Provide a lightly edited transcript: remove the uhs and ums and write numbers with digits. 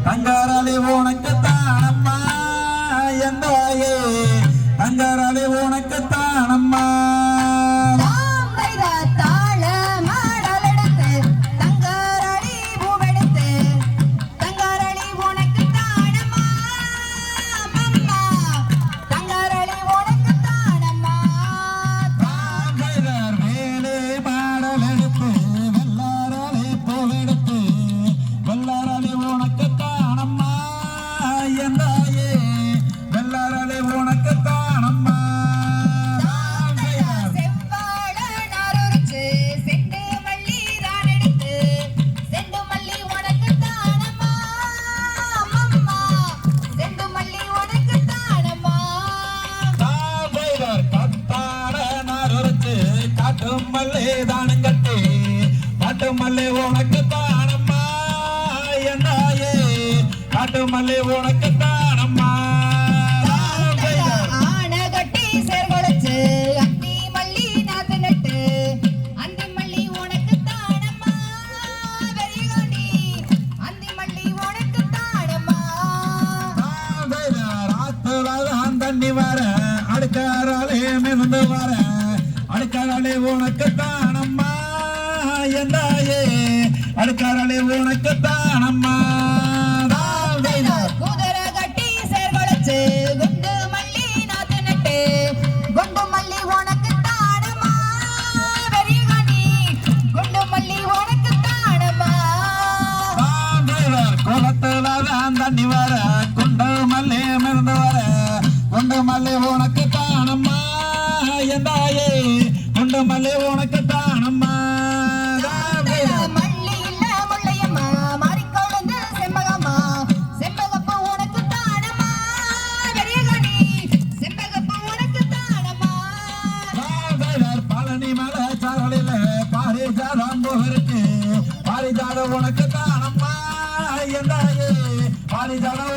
தங்கராளி உனக்கு தானம்மா எந்தாயே தங்கராளி உனக்கு தானம்மா மல்லே தானங்கட்டே காட்டு மல்லே உனக்கு தானம்மா என்னாயே காட்டு மல்லே உனக்கு தானம்மா ஆன கட்டி சேர்கொளச்சு அந்தி மல்லி நாத்து நட்டு அந்தி மல்லி உனக்கு தானம்மா வெறிகாண்டி அந்தி மல்லி உனக்கு தானம்மா ராத்துல தண்ணி வர அடுக்காராலே மிதந்து வர அடுக்காராலே உனக்கு தானம்மா என்னாயே அடுக்காராலே உனக்கு தானம்மா குதிரை கட்டி சேர்கொளச்சு குண்டு மல்லி நாத்து நட்டு குண்டு மல்லி உனக்கு தானம்மா வெறிகாண்டி குண்டு மல்லி உனக்கு தானம்மா குளத்துல தண்ணி வர குண்டு மல்லி மிதந்து வர குண்டு மல்லி உனக்கு தானம்மா எந்தாயே குண்டு மல்லி உனக்கு தானம்மா மல்லி இல்ல முள்ளையம்மா மாறிக்கொழுந்து செம்பகம்மா செம்பகப்பூ உனக்கு தானம்மா வெறியகாணி செம்பகப்பூ உனக்கு தானம்மா பழனி மலை சாரலில பாரிஜாதம் இருக்கு பாரிஜாதம் உனக்கு தானம்மா எந்தாயே பாரிஜாதம்